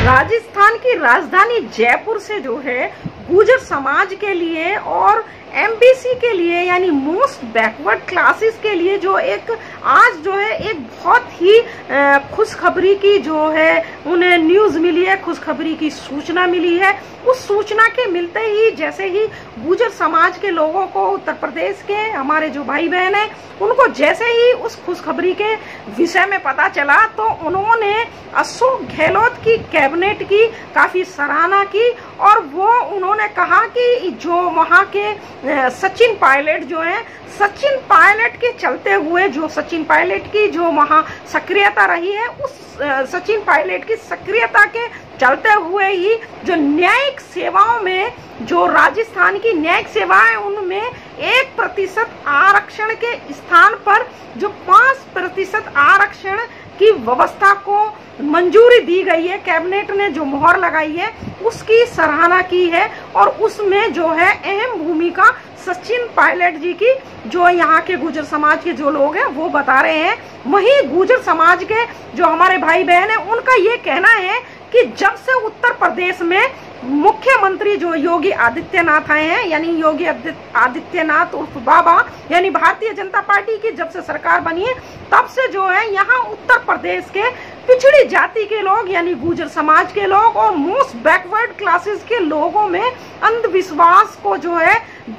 राजस्थान की राजधानी जयपुर से जो है गुर्जर समाज के लिए और एमबीसी के लिए यानी मोस्ट बैकवर्ड क्लासेस के लिए जो एक आज जो है एक बहुत ही खुशखबरी की जो है उन्हें न्यूज मिली है, खुशखबरी की सूचना मिली है। उस सूचना के मिलते ही जैसे ही गुर्जर समाज के लोगों को उत्तर प्रदेश के हमारे जो भाई बहन हैं उनको जैसे ही उस खुशखबरी के विषय में पता चला तो उन्होंने अशोक गहलोत की कैबिनेट की काफी सराहना की और वो उन्होंने कहा कि जो वहाँ के सचिन पायलट जो है, सचिन पायलट के चलते हुए जो सचिन पायलट की जो वहाँ सक्रियता रही है उस सचिन पायलट की सक्रियता के चलते हुए ही जो न्यायिक सेवाओं में जो राजस्थान की न्यायिक सेवाएं उनमें 1% आरक्षण के स्थान पर जो 5% आरक्षण की व्यवस्था को मंजूरी दी गई है, कैबिनेट ने जो मोहर लगाई है उसकी सराहना की है। और उसमें जो है अहम भूमिका सचिन पायलट जी की जो यहाँ के गुर्जर समाज के जो लोग हैं वो बता रहे हैं। वहीं गुर्जर समाज के जो हमारे भाई बहन हैं उनका ये कहना है कि जब से उत्तर प्रदेश में मुख्यमंत्री जो योगी आदित्यनाथ आए हैं यानी योगी आदित्यनाथ उर्फ बाबा यानी भारतीय जनता पार्टी की जब से सरकार बनी है तब से जो है यहाँ उत्तर प्रदेश के पिछड़ी जाति के लोग यानी गुर्जर समाज के लोग और मोस्ट बैकवर्ड क्लासेस के लोगों में अंधविश्वास को जो है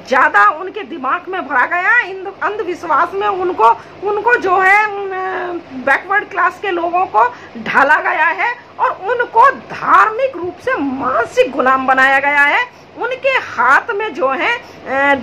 ज्यादा उनके दिमाग में भरा गया। इन अंधविश्वास में उनको जो है बैकवर्ड क्लास के लोगों को ढाला गया है और उनको धार्मिक रूप से मानसिक गुलाम बनाया गया है। उनके हाथ में जो है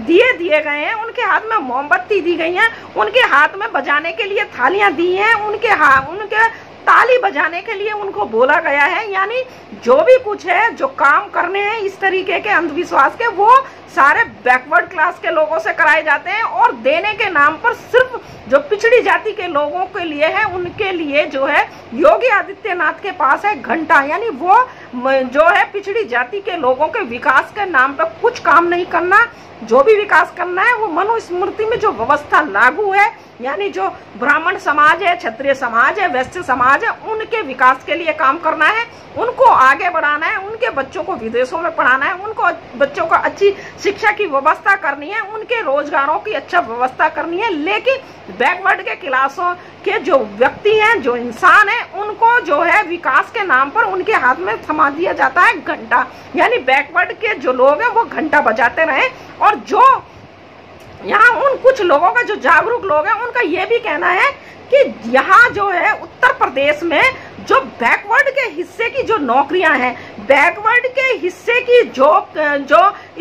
दिए गए हैं, उनके हाथ में मोमबत्ती दी गई है, उनके हाथ में बजाने के लिए थालियां दी हैं, उनके ताली बजाने के लिए उनको बोला गया है। यानी जो भी कुछ है जो काम करने हैं इस तरीके के अंधविश्वास के वो सारे बैकवर्ड क्लास के लोगों से कराए जाते हैं और देने के नाम पर सिर्फ जो पिछड़ी जाति के लोगों के लिए है उनके लिए जो है योगी आदित्यनाथ के पास है घंटा। यानी वो जो है पिछड़ी जाति के लोगों के विकास के नाम पर कुछ काम नहीं करना, जो भी विकास करना है वो मनुस्मृति में जो व्यवस्था लागू है यानी जो ब्राह्मण समाज है, क्षत्रिय समाज है, वैश्य समाज है उनके विकास के लिए काम करना है, उनको आगे बढ़ाना है, उनके बच्चों को विदेशों में पढ़ाना है, उनको बच्चों को अच्छी शिक्षा की व्यवस्था करनी है, उनके रोजगारों की अच्छा व्यवस्था करनी है। लेकिन बैकवर्ड के क्लासों के जो व्यक्ति हैं, जो इंसान है, उनको जो है विकास के नाम पर उनके हाथ में थमा दिया जाता है घंटा। यानी बैकवर्ड के जो लोग हैं वो घंटा बजाते रहे। और जो यहाँ उन कुछ लोगों का जो जागरूक लोग हैं उनका ये भी कहना है कि यहाँ जो है उत्तर प्रदेश में जो बैकवर्ड के हिस्से की जो नौकरियां हैं, बैकवर्ड के हिस्से की जो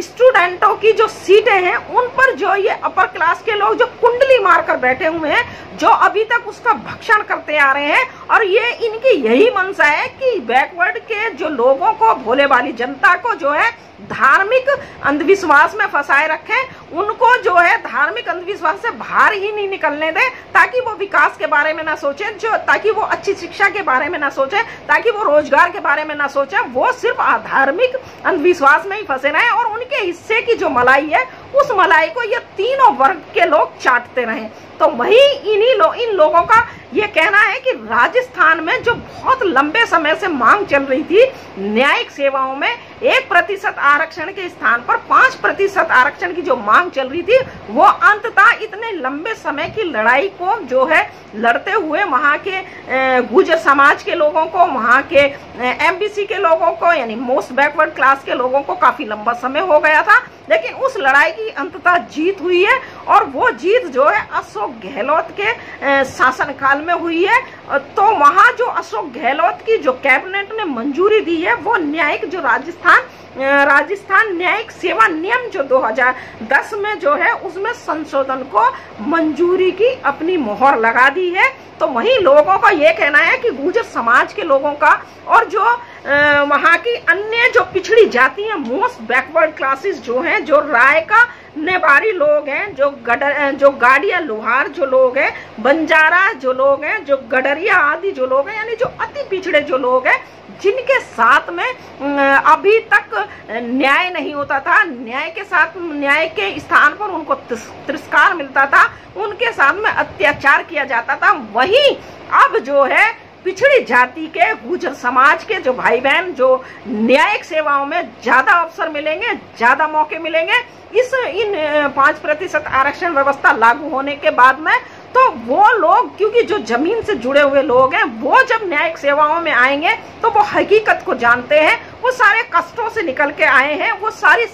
स्टूडेंटों की जो सीटें हैं उन पर जो ये अपर क्लास के लोग जो कुंडली मारकर बैठे हुए हैं, जो अभी तक उसका भक्षण करते आ रहे हैं और ये इनकी यही मंशा है कि बैकवर्ड के जो लोगों को, भोले वाली जनता को जो है धार्मिक अंधविश्वास में फंसाए रखें, उनको जो है धार्मिक अंधविश्वास से बाहर ही नहीं निकलने दें ताकि वो विकास के बारे में ना सोचे, ताकि वो अच्छी शिक्षा के बारे में ना सोचे, ताकि वो रोजगार के बारे में ना सोचे, वो सिर्फ धार्मिक अंधविश्वास में ही फंसे रहे और उनके हिस्से की जो मलाई है उस मलाई को ये तीनों वर्ग के लोग चाटते रहे। तो वही इन लोगों का ये कहना है कि राजस्थान में जो बहुत लंबे समय से मांग चल रही थी न्यायिक सेवाओं में 1% आरक्षण के स्थान पर 5% आरक्षण की जो मांग चल रही थी वो अंततः इतने लंबे समय की लड़ाई को जो है लड़ते हुए वहाँ के गुर्जर समाज के लोगों को, वहाँ के एमबीसी के लोगों को यानी मोस्ट बैकवर्ड क्लास के लोगों को काफी लंबा समय हो गया था, लेकिन उस लड़ाई की अंततः जीत हुई है और वो जीत जो है अशोक गहलोत के शासनकाल में हुई है। तो वहाँ जो अशोक गहलोत की जो कैबिनेट ने मंजूरी दी है वो न्यायिक जो राजस्थान न्यायिक सेवा नियम जो 2010 में जो है उसमें संशोधन को मंजूरी की अपनी मोहर लगा दी है। तो वही लोगों का ये कहना है कि गुर्जर समाज के लोगों का और जो वहाँ की अन्य जो पिछड़ी जाति है, मोस्ट बैकवर्ड क्लासेस जो हैं, जो रायका नेवारी लोग हैं, जो गाड़िया लोहार जो लोग हैं, बंजारा जो लोग हैं, जो गडरिया आदि जो लोग हैं, यानी जो अति पिछड़े जो लोग हैं जिनके साथ में अभी तक न्याय नहीं होता था, न्याय के स्थान पर उनको तिरस्कार मिलता था, उनके साथ में अत्याचार किया जाता था, वही अब जो है पिछड़ी जाति के गुर्जर समाज के जो भाई बहन जो न्यायिक सेवाओं में ज्यादा अवसर मिलेंगे, ज्यादा मौके मिलेंगे इन 5% आरक्षण व्यवस्था लागू होने के बाद में, तो वो लोग, क्योंकि जो जमीन से जुड़े हुए लोग हैं, वो जब न्यायिक सेवाओं में आएंगे तो वो हकीकत को जानते हैं, वो सारे कष्टों से निकल के आए हैं, वो सारी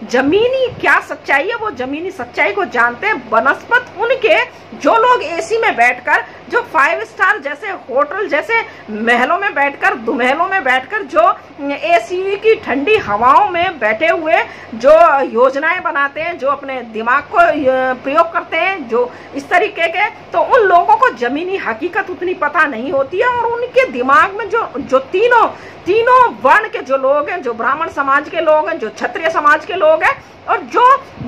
जमीनी क्या सच्चाई है वो जमीनी सच्चाई को जानते हैं। बनस्पत उनके जो लोग एसी में बैठकर, जो 5 स्टार जैसे होटल जैसे महलों में बैठकर, दुमहलों में बैठकर जो एसी की ठंडी हवाओं में बैठे हुए जो योजनाएं बनाते हैं, जो अपने दिमाग को प्रयोग करते हैं, जो इस तरीके के, तो उन लोगों को जमीनी हकीकत उतनी पता नहीं होती है। और उनके दिमाग में जो तीनों वर्ण के जो लोग हैं, जो ब्राह्मण समाज के लोग हैं, जो क्षत्रिय समाज के लोग हैं और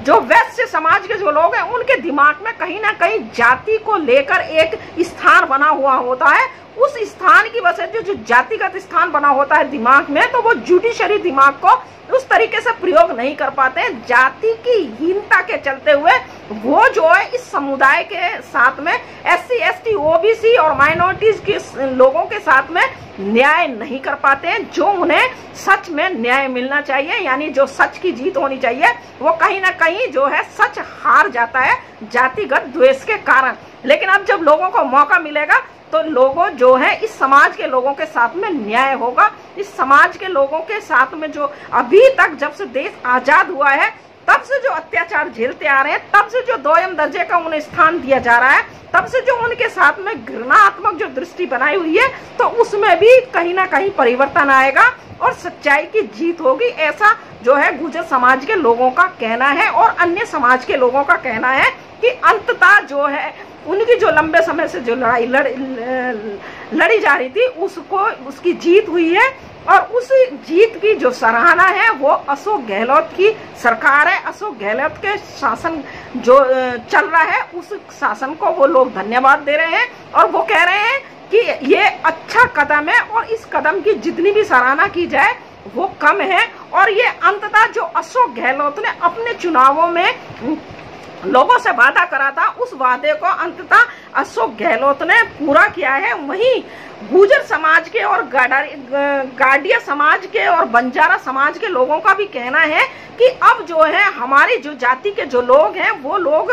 जो वैश्य समाज के जो लोग हैं, उनके दिमाग में कहीं ना कहीं जाति को लेकर एक स्थान बना हुआ होता है। उस स्थान की वजह से जो जातिगत स्थान बना होता है दिमाग में, तो वो जुडिशरी दिमाग को उस तरीके से प्रयोग नहीं कर पाते हैं। जाति की हीनता के चलते हुए वो जो है इस समुदाय के साथ में SC ST OBC और माइनॉरिटीज के लोगों के साथ में न्याय नहीं कर पाते हैं। जो उन्हें सच में न्याय मिलना चाहिए, यानी जो सच की जीत होनी चाहिए, वो कहीं ना कहीं जो है सच हार जाता है जातिगत द्वेष के कारण। लेकिन अब जब लोगों को मौका मिलेगा तो लोगों जो है इस समाज के लोगों के साथ में न्याय होगा। इस समाज के लोगों के साथ में जो अभी तक जब से देश आजाद हुआ है तब से जो अत्याचार झेलते आ रहे हैं, तब से जो 2M दर्जे का उन्हें स्थान दिया जा रहा है, तब से जो उनके साथ में घृणात्मक जो दृष्टि बनाई हुई है, तो उसमें भी कहीं ना कहीं परिवर्तन आएगा और सच्चाई की जीत होगी। ऐसा जो है गुर्जर समाज के लोगों का कहना है और अन्य समाज के लोगों का कहना है कि अंततः जो है उनकी जो लंबे समय से जो लड़ाई लड़ी जा रही थी उसकी जीत हुई है। और उस जीत की जो सराहना है वो अशोक गहलोत की सरकार है। अशोक गहलोत के शासन जो चल रहा है, उस शासन को वो लोग धन्यवाद दे रहे हैं और वो कह रहे हैं कि ये अच्छा कदम है और इस कदम की जितनी भी सराहना की जाए वो कम है। और ये अंततः जो अशोक गहलोत ने अपने चुनावों में लोगों से वादा करा था, उस वादे को अंततः अशोक गहलोत ने पूरा किया है। वहीं गुर्जर समाज के और गाडिया समाज के और बंजारा समाज के लोगों का भी कहना है कि अब जो है हमारी जो जाति के जो लोग हैं, वो लोग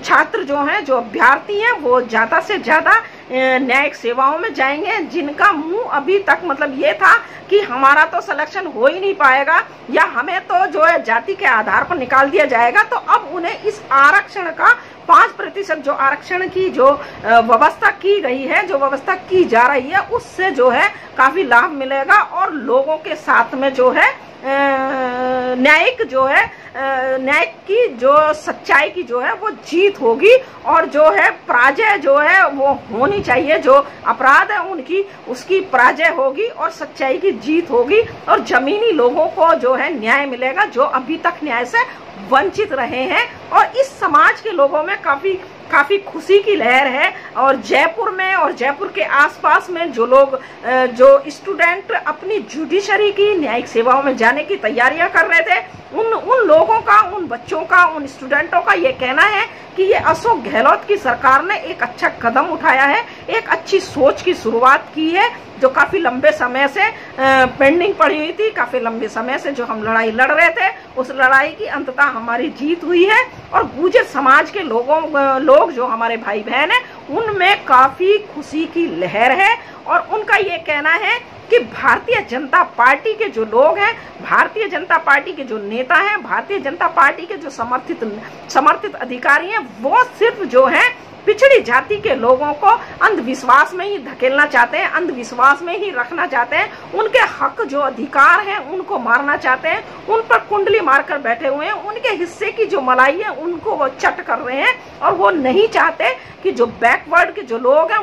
छात्र जो हैं, जो अभ्यर्थी हैं, वो ज्यादा से ज्यादा न्यायिक सेवाओं में जाएंगे। जिनका मुंह अभी तक मतलब ये था कि हमारा तो सिलेक्शन हो ही नहीं पाएगा या हमें तो जो है जाति के आधार पर निकाल दिया जाएगा, तो अब उन्हें इस आरक्षण का 5% जो आरक्षण की जो व्यवस्था की गई है, जो व्यवस्था की जा रही है, उससे जो है काफी लाभ मिलेगा और लोगों के साथ में जो है न्यायिक जो है न्यायिक की जो सच्चाई की जो है वो जीत होगी। और जो है पराजय जो है वो होनी चाहिए, जो अपराध है उनकी उसकी पराजय होगी और सच्चाई की जीत होगी और जमीनी लोगों को जो है न्याय मिलेगा, जो अभी तक न्याय से वंचित रहे हैं। और इस समाज के लोगों में काफी खुशी की लहर है। और जयपुर में और जयपुर के आसपास में जो लोग जो स्टूडेंट अपनी जुडिशरी की न्यायिक सेवाओं में जाने की तैयारियां कर रहे थे, उन लोगों का, उन बच्चों का, उन स्टूडेंटों का ये कहना है कि ये अशोक गहलोत की सरकार ने एक अच्छा कदम उठाया है, एक अच्छी सोच की शुरुआत की है, जो काफी लंबे समय से पेंडिंग पड़ी हुई थी। काफी लंबे समय से जो हम लड़ाई लड़ रहे थे, उस लड़ाई की अंततः हमारी जीत हुई है। और गुर्जर समाज के लोग जो हमारे भाई बहन हैं, उनमें काफी खुशी की लहर है। और उनका ये कहना है कि भारतीय जनता पार्टी के जो लोग हैं, भारतीय जनता पार्टी के जो नेता हैं, भारतीय जनता पार्टी के जो समर्थित अधिकारी हैं, वो सिर्फ जो है पिछड़ी जाति के लोगों को अंधविश्वास में ही धकेलना चाहते हैं, अंधविश्वास में ही रखना चाहते हैं। उनके हक जो अधिकार हैं उनको मारना चाहते हैं, उन पर कुंडली मारकर बैठे हुए हैं, उनके हिस्से की जो मलाई है उनको वो चट कर रहे हैं। और वो नहीं चाहते कि जो बैकवर्ड के जो लोग हैं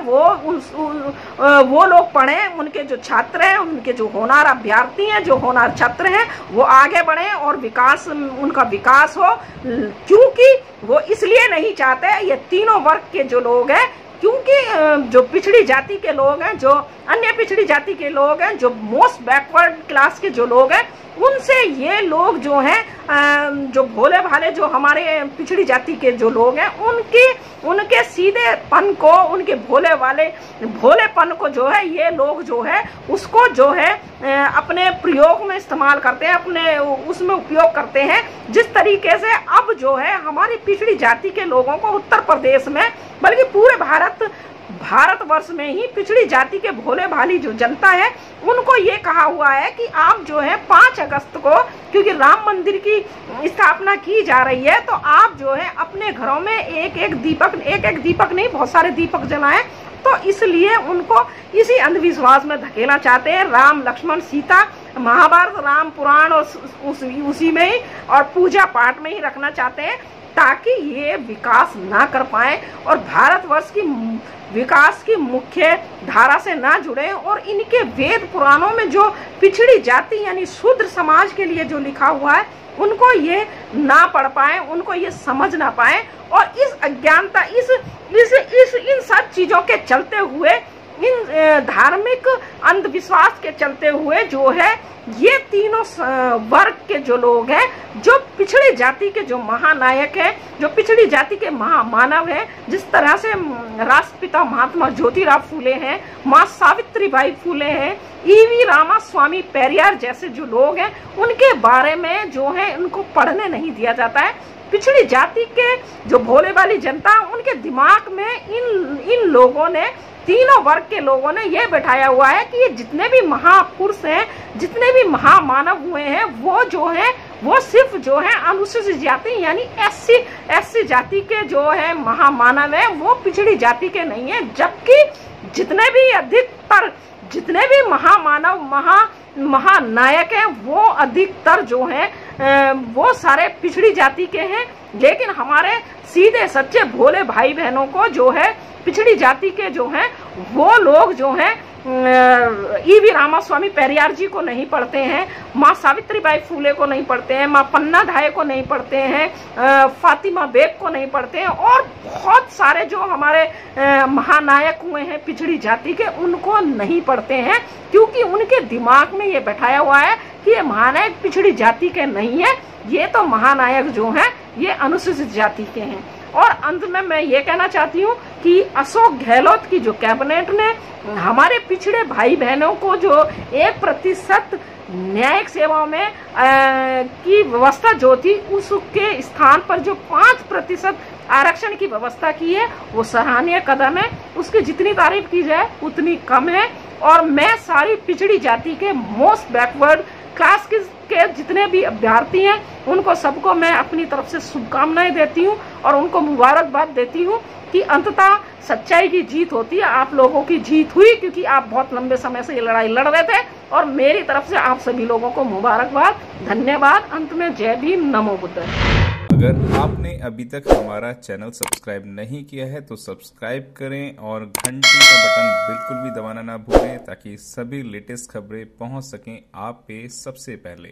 वो लोग पढ़े, उनके जो छात्र हैं, उनके जो होनार अभ्यर्थी हैं, जो होनार छात्र हैं, वो आगे बढ़े और उनका विकास हो। क्योंकि वो इसलिए नहीं चाहते, ये तीनों वर्ग के जो लोग हैं, क्योंकि जो पिछड़ी जाति के लोग हैं, जो अन्य पिछड़ी जाति के लोग हैं, जो मोस्ट बैकवर्ड क्लास के जो लोग हैं, उनसे ये लोग जो हैं, जो भोले भाले जो हमारे पिछड़ी जाति के जो लोग हैं, उनके सीधेपन को, उनके भोलेपन को जो है ये लोग जो है उसको जो है अपने प्रयोग में इस्तेमाल करते हैं, अपने उसमें उपयोग करते हैं। जिस तरीके से अब जो है हमारी पिछड़ी जाति के लोगों को उत्तर प्रदेश में, बल्कि पूरे भारतवर्ष में ही पिछड़ी जाति के भोले भाली जो जनता है, उनको ये कहा हुआ है कि आप जो है 5 अगस्त को, क्योंकि राम मंदिर की स्थापना की जा रही है, तो आप जो है अपने घरों में एक एक दीपक नहीं, बहुत सारे दीपक जलाएं। तो इसलिए उनको इसी अंधविश्वास में धकेलना चाहते हैं। राम लक्ष्मण सीता, महाभारत, राम पुराण और उसी में ही और पूजा पाठ में ही रखना चाहते हैं, ताकि ये विकास ना कर पाए और भारतवर्ष की विकास की मुख्य धारा से ना जुड़े, और इनके वेद पुराणों में जो पिछड़ी जाति यानी शूद्र समाज के लिए जो लिखा हुआ है, उनको ये ना पढ़ पाए, उनको ये समझ ना पाए। और इस अज्ञानता, इन सब चीजों के चलते हुए, इन धार्मिक अंधविश्वास के चलते हुए जो है ये तीनों वर्ग के जो लोग हैं, जो पिछड़ी जाति के जो महानायक हैं, जो पिछड़ी जाति के महामानव हैं, जिस तरह से राष्ट्रपिता महात्मा ज्योतिराव फूले हैं, माँ सावित्रीबाई फूले हैं, ईवी रामास्वामी पेरियार जैसे जो लोग हैं, उनके बारे में जो है उनको पढ़ने नहीं दिया जाता है। पिछड़ी जाति के जो भोले वाली जनता, उनके दिमाग में इन लोगों ने, तीनों वर्ग के लोगों ने यह बैठाया हुआ है कि ये जितने भी महापुरुष हैं, जितने भी महामानव हुए हैं, वो जो है वो सिर्फ जो है अनुसूचित जाति यानी एससी जाति के जो है महामानव है, वो पिछड़ी जाति के नहीं है। जबकि जितने भी अधिकतर, जितने भी महामानव महानायक हैं, वो अधिकतर जो है वो सारे पिछड़ी जाति के हैं। लेकिन हमारे सीधे सच्चे भोले भाई बहनों को जो है पिछड़ी जाति के जो हैं वो लोग जो हैं ईवी रामास्वामी पेरियार जी को नहीं पढ़ते हैं, माँ सावित्रीबाई फूले को नहीं पढ़ते हैं, माँ पन्ना धाये को नहीं पढ़ते हैं, फातिमा बेग को नहीं पढ़ते हैं, और बहुत सारे जो हमारे महानायक हुए हैं पिछड़ी जाति के, उनको नहीं पढ़ते हैं। क्योंकि उनके दिमाग में ये बैठाया हुआ है कि ये महानायक पिछड़ी जाति के नहीं है, ये तो महानायक जो हैं ये अनुसूचित जाति के हैं। और अंत में मैं ये कहना चाहती हूँ कि अशोक गहलोत की जो कैबिनेट ने हमारे पिछड़े भाई बहनों को जो 1% न्यायिक सेवाओं में की व्यवस्था जो थी, उसके स्थान पर जो 5% आरक्षण की व्यवस्था की है, वो सराहनीय कदम है। उसकी जितनी तारीफ की जाए उतनी कम है। और मैं सारी पिछड़ी जाति के मोस्ट बैकवर्ड क्लास के जितने भी अभ्यर्थी हैं, उनको सबको मैं अपनी तरफ से शुभकामनाएं देती हूं और उनको मुबारकबाद देती हूं कि अंततः सच्चाई की जीत होती है। आप लोगों की जीत हुई, क्योंकि आप बहुत लंबे समय से ये लड़ाई लड़ रहे थे, और मेरी तरफ से आप सभी लोगों को मुबारकबाद, धन्यवाद। अंत में जय भीम, नमो बुद्ध। अगर आपने अभी तक हमारा चैनल सब्सक्राइब नहीं किया है तो सब्सक्राइब करें और घंटी का बटन बिल्कुल भी दबाना ना भूलें, ताकि सभी लेटेस्ट खबरें पहुंच सकें आप पे सबसे पहले।